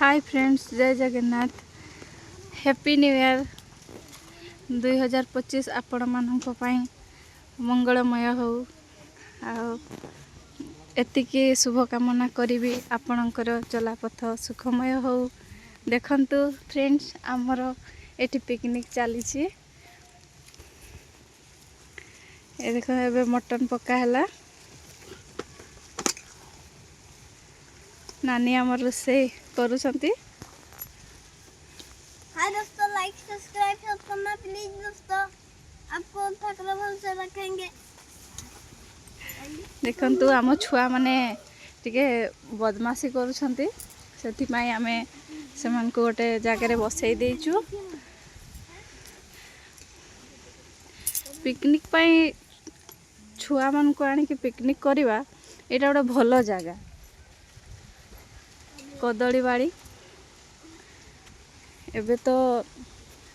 Hi friends, जय Jagannath. Happy new year 2025 आपण मानक मंगलमय हो। एतिकी शुभकामना करी आपणकर चलापथ सुखमय हो। देखंतु फ्रेंड्स, आमर एटी पिकनिक चली। देख ए मटन पका है। नानी आमर रोषे करुछंती। हाय दोस्तों, लाइक सब्सक्राइब करना प्लीज दोस्तों, आपको ठाकुर भल से रखेंगे। देखंतु आम छुआ माने टिके बदमाशी करुछंती, सेथिपाई आमे सेमान को गोटे जगह बसई देइछु। पिकनिक पाई छुआ मान को आनी कि पिकनिक करवा एटा गोटे भल जगह। कदली बाड़ी एबे तो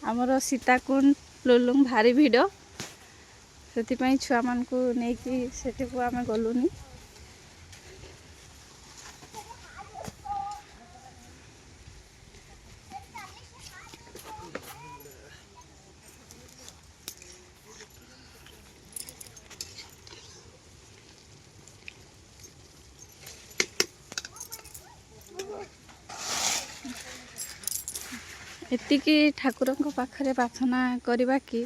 आमर सीताकुंड लुलुंग भारी भिड़, से छुआ मान को नहीं सेठी को आमे गलुनी। एतिकी ठाकुर पाखरे प्रार्थना करवा कि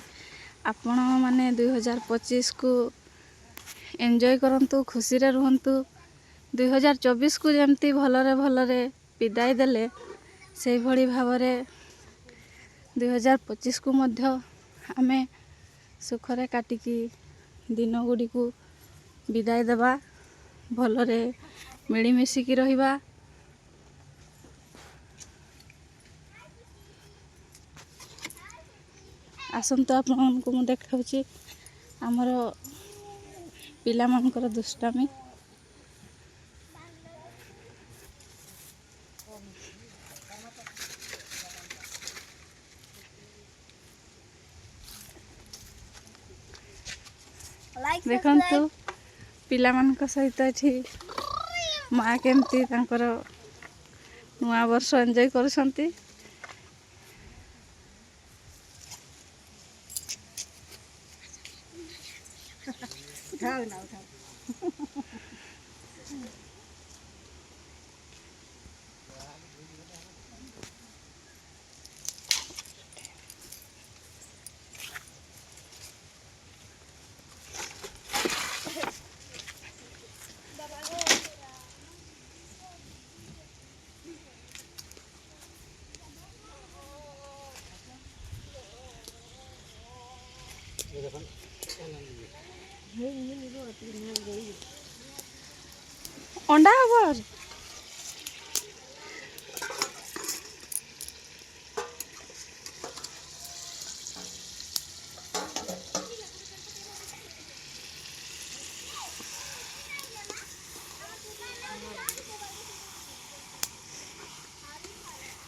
आपण माने 2025 को एंजॉय करंतु, खुशी रे रुहंतु। 2024 को जमती भलरे भलरे विदाय देले से भली भावरे 2025 को मध्य आमे सुखरे काटिकी दिन गुडी को विदाय देबा, भलरे मिलीमिशिकी रहिबा। आसंतु आपको मु देखाऊँगी आमर पिला मानकर दुष्टामी। देखंतु पिला मानक सहित एठी माँ केमती तांकर नुआ वर्ष एंजॉय करुछंती। उठाओ ना उठाओ। अंडा हबर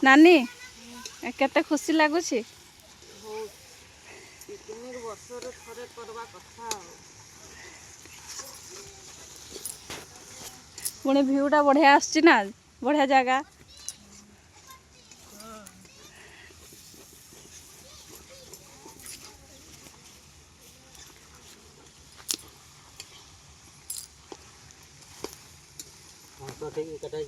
नानी केते खुशी लागुछि। पुणे भ्यूटा बढ़िया आसछि ना, बढ़िया जगह। तो ठीक है, कटाई